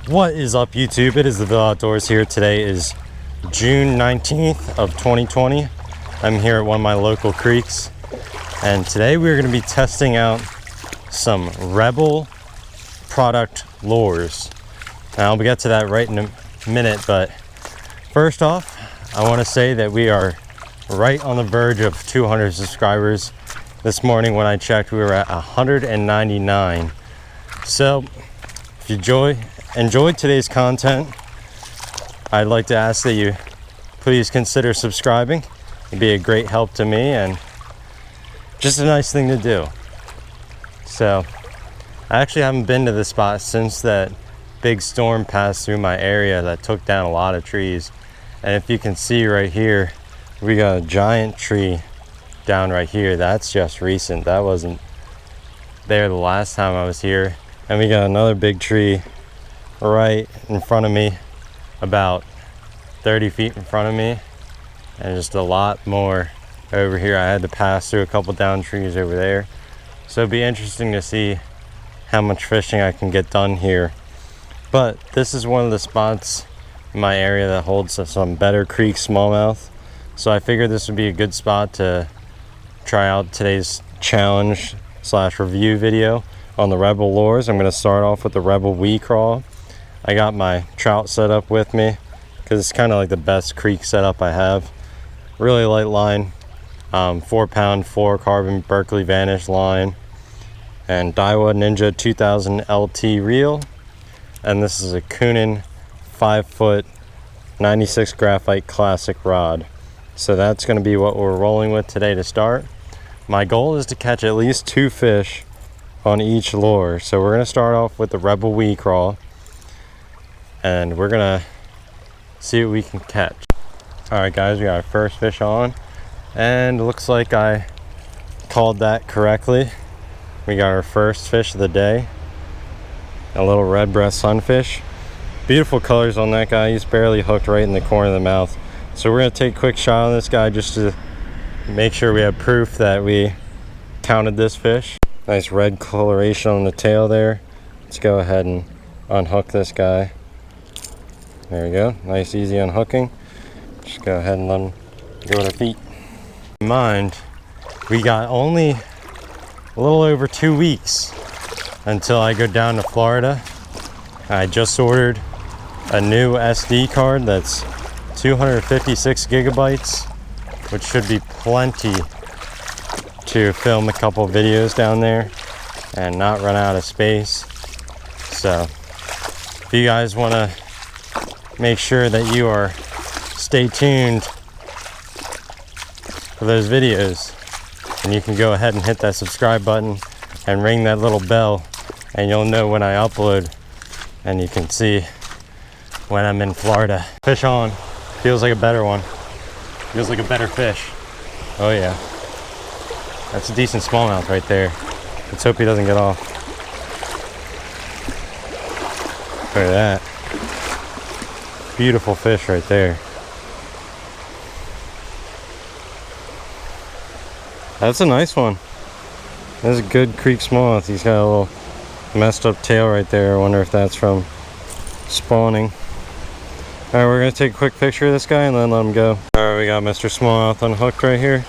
What is up, YouTube? It is the Ville Outdoors here. Today is June 19th of 2020. I'm here at one of my local creeks, and today we're going to be testing out some Rebel product lures. Now we'll get to that right in a minute, but first off, I want to say that we are right on the verge of 200 subscribers. This morning when I checked, we were at 199. So if you enjoyed today's content, I'd like to ask that you please consider subscribing. It'd be a great help to me and just a nice thing to do. So I actually haven't been to this spot since that big storm passed through my area that took down a lot of trees. And if you can see right here, we got a giant tree down right here. That's just recent. That wasn't there the last time I was here. And we got another big tree right in front of me, about 30 feet in front of me, and just a lot more over here. I had to pass through a couple down trees over there, so it'd be interesting to see how much fishing I can get done here. But this is one of the spots in my area that holds some better creek smallmouth, so I figured this would be a good spot to try out today's challenge / review video on the Rebel lures. I'm going to start off with the Rebel Wee-Craw. I got my trout set up with me because it's kind of like the best creek setup I have. Really light line, 4-pound fluorocarbon Berkley Vanish line, and Daiwa Ninja 2000 LT reel. And this is a Kunnan 5-foot 96 Graphite classic rod. So that's going to be what we're rolling with today to start. My goal is to catch at least 2 fish on each lure. So we're going to start off with the Rebel Wee-Craw, and we're going to see what we can catch. Alright guys, we got our first fish on, and it looks like I called that correctly. We got our first fish of the day, a little red breast sunfish. Beautiful colors on that guy. He's barely hooked right in the corner of the mouth. So we're going to take a quick shot on this guy just to make sure we have proof that we counted this fish. Nice red coloration on the tail there. Let's go ahead and unhook this guy. There we go. Nice easy unhooking. Just go ahead and let him go with our feet. Keep in mind, we got only a little over 2 weeks until I go down to Florida. I just ordered a new SD card that's 256 gigabytes, which should be plenty to film a couple videos down there and not run out of space. So if you guys want to make sure that you are stay tuned for those videos, and you can go ahead and hit that subscribe button and ring that little bell, and you'll know when I upload, and you can see when I'm in Florida. Fish on. Feels like a better one. Feels like a better fish. Oh yeah. That's a decent smallmouth right there. Let's hope he doesn't get off. Look at that. Beautiful fish right there. That's a nice one. That's a good creek smallmouth. He's got a little messed up tail right there. I wonder if that's from spawning. Alright, we're going to take a quick picture of this guy and then let him go. Alright, we got Mr. Smallmouth unhooked right here.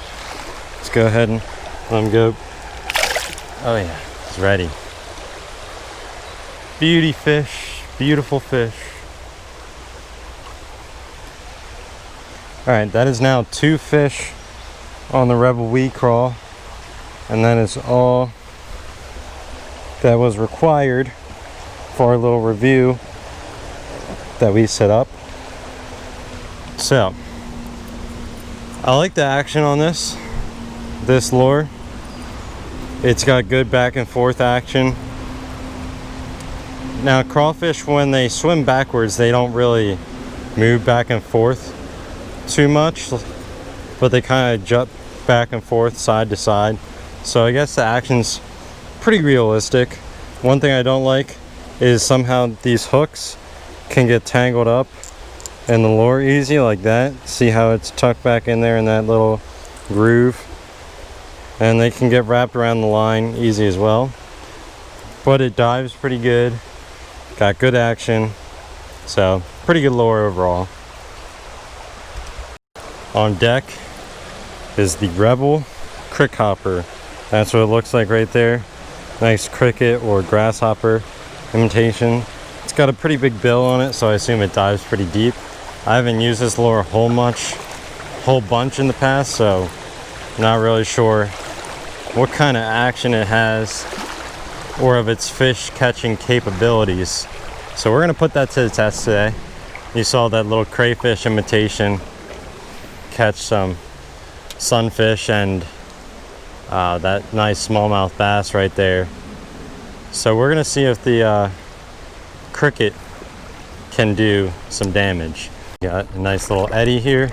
Let's go ahead and let him go. Oh yeah, he's ready. Beauty fish, beautiful fish. Alright, that is now 2 fish on the Rebel Wee-Craw, and that is all that was required for our little review that we set up. So I like the action on this lure. It's got good back and forth action. Now crawfish, when they swim backwards, they don't really move back and forth too much, but they kind of jump back and forth side to side. So I guess the action's pretty realistic. One thing I don't like is somehow these hooks can get tangled up in the lure easy like that. See how it's tucked back in there in that little groove, and they can get wrapped around the line easy as well. But it dives pretty good, got good action, So pretty good lure overall. On deck is the Rebel Crickhopper. That's what it looks like right there. Nice cricket or grasshopper imitation. It's got a pretty big bill on it, so I assume it dives pretty deep. I haven't used this lure a whole bunch in the past, so I'm not really sure what kind of action it has or of its fish catching capabilities. So we're gonna put that to the test today. You saw that little crayfish imitation catch some sunfish and that nice smallmouth bass right there. So we're gonna see if the cricket can do some damage. Got a nice little eddy here.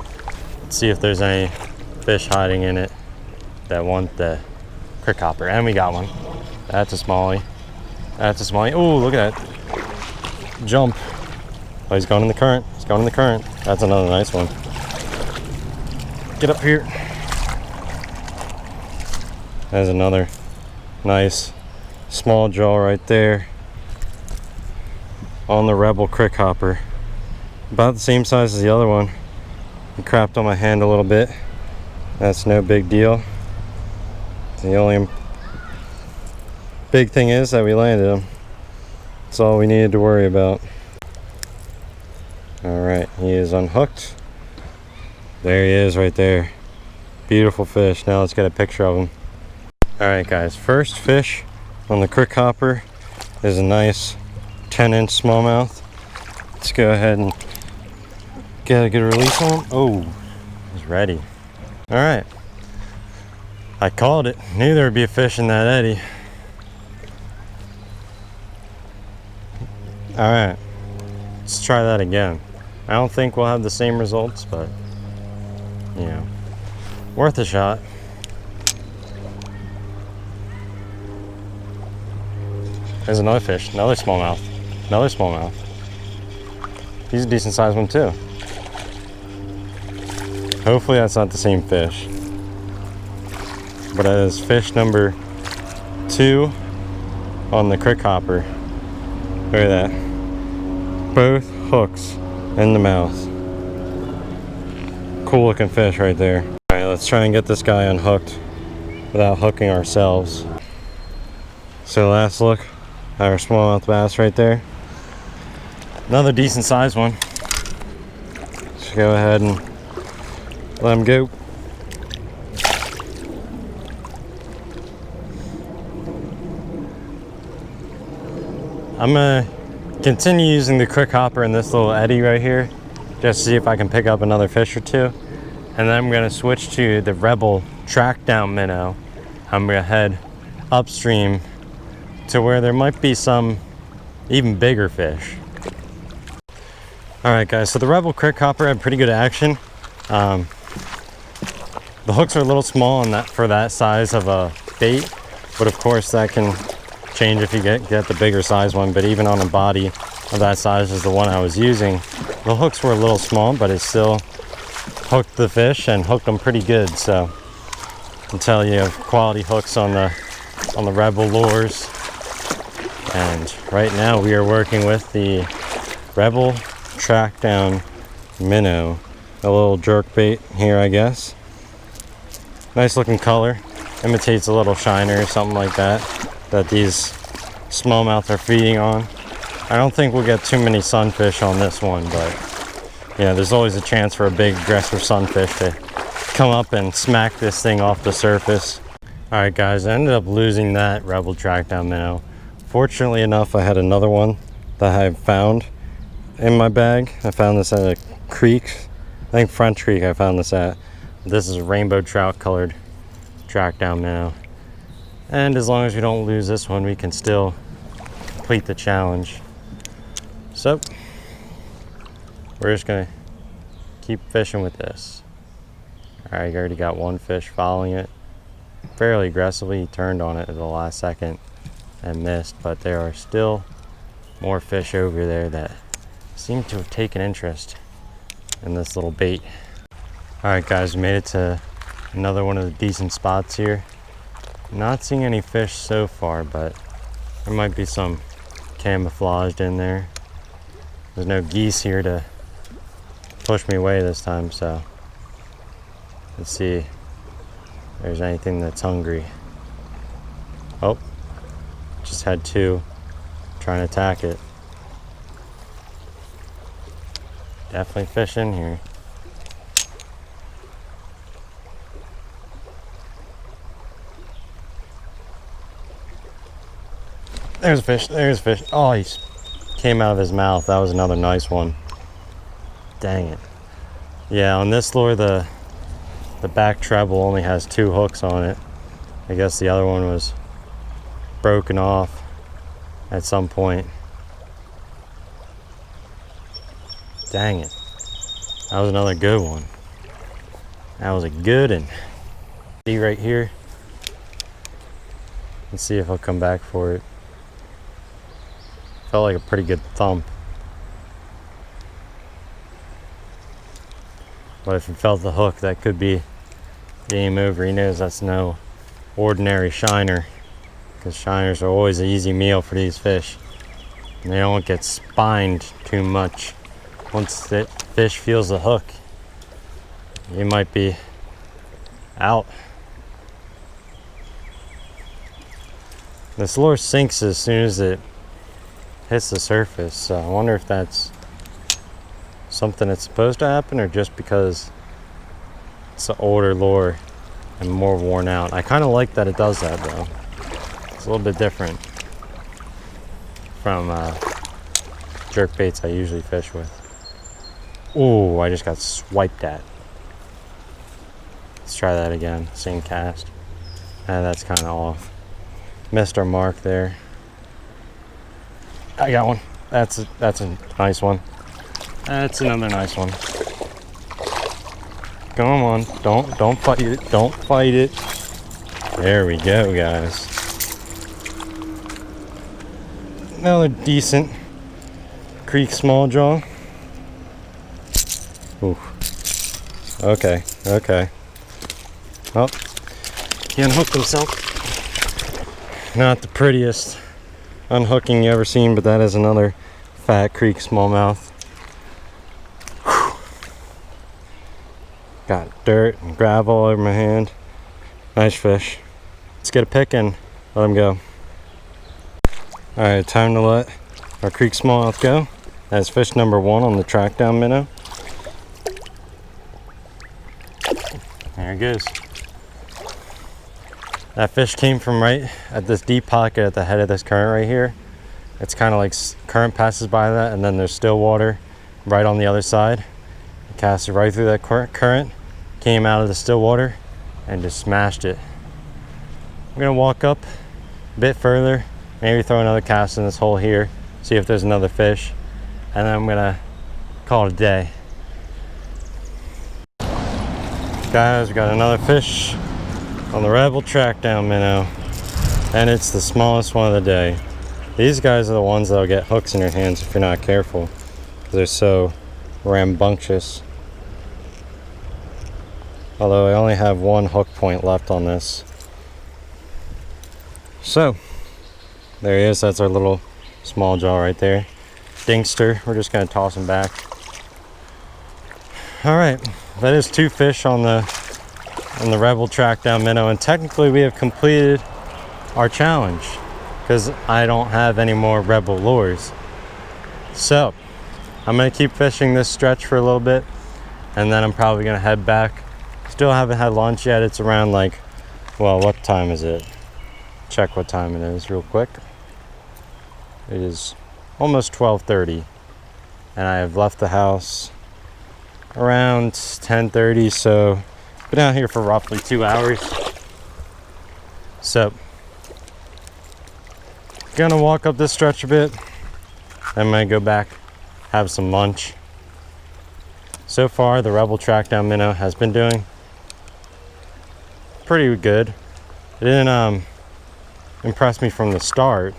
Let's see if there's any fish hiding in it that want the crickhopper. And we got one. That's a smallie. That's a smallie. Oh, look at that jump. Oh, he's going in the current. He's going in the current. That's another nice one. Get up here. There's another nice small jaw right there on the Rebel Crickhopper. About the same size as the other one. He crapped on my hand a little bit. That's no big deal. The only big thing is that we landed him. That's all we needed to worry about. Alright, he is unhooked. There he is right there. Beautiful fish. Now let's get a picture of him. Alright guys, first fish on the Crickhopper is a nice 10-inch smallmouth. Let's go ahead and get a good release on him. Oh, he's ready. Alright. I called it. Knew there would be a fish in that eddy. Alright. Let's try that again. I don't think we'll have the same results, but you know, worth a shot. There's another fish, another smallmouth, another smallmouth. He's a decent sized one too. Hopefully that's not the same fish. But that is fish number 2 on the Crickhopper. Look at that. Both hooks in the mouth. Cool looking fish right there. Alright, let's try and get this guy unhooked without hooking ourselves. So last look at our smallmouth bass right there. Another decent sized one. Let's go ahead and let him go. I'm gonna continue using the Crickhopper in this little eddy right here, just to see if I can pick up another fish or two. And then I'm gonna switch to the Rebel Tracdown Minnow. I'm gonna head upstream to where there might be some even bigger fish. Alright guys, so the Rebel Crickhopper had pretty good action. The hooks are a little small on that for that size of a bait, but of course that can change if you get the bigger size one. But even on a body of that size as the one I was using, the hooks were a little small, but it still hooked the fish and hooked them pretty good. So I can tell you have quality hooks on the Rebel lures. And right now we are working with the Rebel Tracdown Minnow, a little jerk bait here, I guess. Nice looking color, imitates a little shiner or something like that these smallmouth are feeding on. I don't think we'll get too many sunfish on this one, but yeah, there's always a chance for a big aggressive sunfish to come up and smack this thing off the surface. Alright guys, I ended up losing that Rebel Tracdown Minnow. Fortunately enough, I had another one that I found in my bag. I found this at a creek, I think French Creek I found this at. This is a rainbow trout colored Tracdown Minnow. And as long as we don't lose this one, we can still complete the challenge. So we're just gonna keep fishing with this. Alright, I already got one fish following it fairly aggressively. He turned on it at the last second and missed, but there are still more fish over there that seem to have taken interest in this little bait. Alright guys, we made it to another one of the decent spots here. Not seeing any fish so far, but there might be some camouflaged in there. There's no geese here to push me away this time, so let's see if there's anything that's hungry. Oh, just had two trying to attack it. Definitely fish in here. There's a fish, there's a fish. Oh, he came out of his mouth. That was another nice one. Dang it. Yeah, on this lure, the back treble only has 2 hooks on it. I guess the other one was broken off at some point. Dang it. That was another good one. That was a good one. See right here. Let's see if I'll come back for it. Felt like a pretty good thump. But if he felt the hook, that could be game over. He knows that's no ordinary shiner, because shiners are always an easy meal for these fish. And they don't get spined too much. Once the fish feels the hook, you might be out. This lure sinks as soon as it hits the surface, so I wonder if that's something that's supposed to happen or just because it's an older lure and more worn out. I kind of like that it does that though. It's a little bit different from jerk baits I usually fish with. Ooh, I just got swiped at. Let's try that again. Same cast. That's kind of off. Missed our mark there. I got one. That's a nice one. That's another nice one. Come on, don't fight it. Don't fight it. There we go, guys. Another decent creek small jaw. Ooh. Okay, okay. Oh, he unhooked himself. Not the prettiest unhooking you ever seen, but that is another fat creek smallmouth. Got dirt and gravel all over my hand. Nice fish. Let's get a pick and let him go. Alright, time to let our creek smallmouth go. That's fish number 1 on the Tracdown Minnow. There it goes. That fish came from right at this deep pocket at the head of this current right here. It's kind of like current passes by that, and then there's still water right on the other side. I cast it right through that current, came out of the still water, and just smashed it. I'm gonna walk up a bit further, maybe throw another cast in this hole here, see if there's another fish, and then I'm gonna call it a day. Guys, we got another fish on the Rebel Tracdown Minnow, and it's the smallest one of the day. These guys are the ones that'll get hooks in your hands if you're not careful, because they're so rambunctious. Although I only have 1 hook point left on this. So there he is. That's our little small jaw right there. Dingster. We're just gonna toss him back. All right, that is 2 fish on the Rebel Tracdown Minnow, and technically we have completed our challenge because I don't have any more Rebel lures. So I'm gonna keep fishing this stretch for a little bit, and then I'm probably gonna head back. Still haven't had lunch yet. It's around like, well, what time is it? Check what time it is real quick. It is almost 12:30, and I have left the house around 10:30, so been out here for roughly 2 hours. So gonna walk up this stretch a bit, then I'm gonna go back, have some lunch. So far the Rebel Tracdown Minnow has been doing pretty good. It didn't impress me from the start,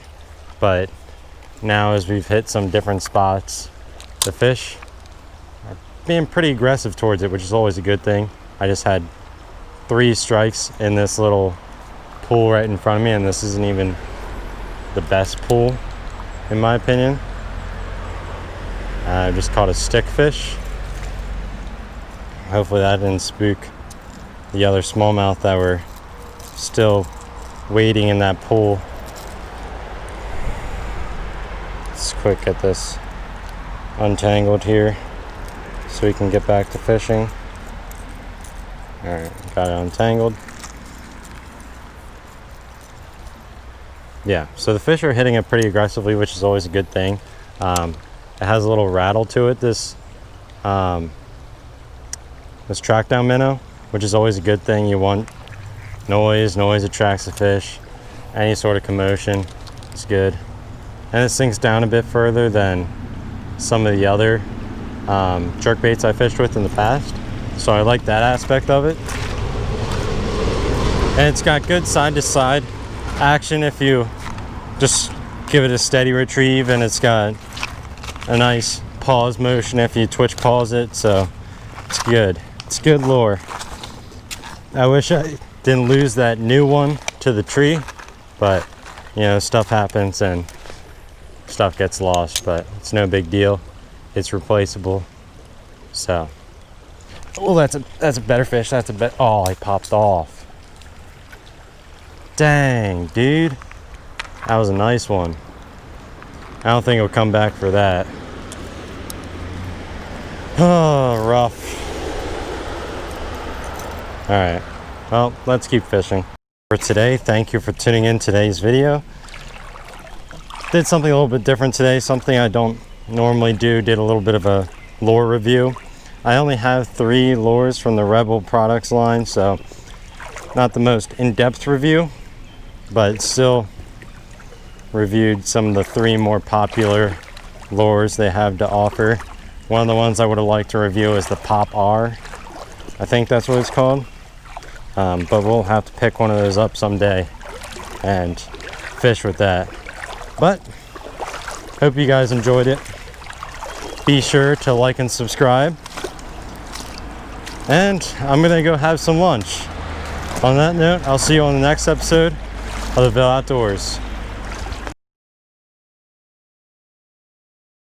but now as we've hit some different spots, the fish are being pretty aggressive towards it, which is always a good thing. I just had 3 strikes in this little pool right in front of me, and this isn't even the best pool in my opinion. I just caught a stickfish. Hopefully that didn't spook the other smallmouth that were still waiting in that pool. Let's quick get this untangled here so we can get back to fishing. Alright, got it untangled. Yeah, so the fish are hitting it pretty aggressively, which is always a good thing. It has a little rattle to it, this Tracdown Minnow, which is always a good thing. You want noise. Noise attracts the fish. Any sort of commotion is good. And it sinks down a bit further than some of the other jerk baits I fished with in the past. So I like that aspect of it. And it's got good side to side action if you just give it a steady retrieve, and it's got a nice pause motion if you twitch pause it. So it's good. It's good lure. I wish I didn't lose that new one to the tree, but you know, stuff happens and stuff gets lost, but it's no big deal. It's replaceable. So, oh, that's a better fish. That's a bet. Oh, he popped off. Dang, dude, that was a nice one. I don't think it'll come back for that. Oh, rough. All right, well, let's keep fishing. For today, thank you for tuning in today's video. Did something a little bit different today, something I don't normally do. Did a little bit of a lure review. I only have 3 lures from the Rebel products line, so not the most in-depth review, but still reviewed some of the 3 more popular lures they have to offer. One of the ones I would have liked to review is the Pop R. I think that's what it's called. But we'll have to pick one of those up someday and fish with that. But hope you guys enjoyed it. Be sure to like and subscribe. And I'm gonna go have some lunch. On that note, I'll see you on the next episode of the Ville Outdoors.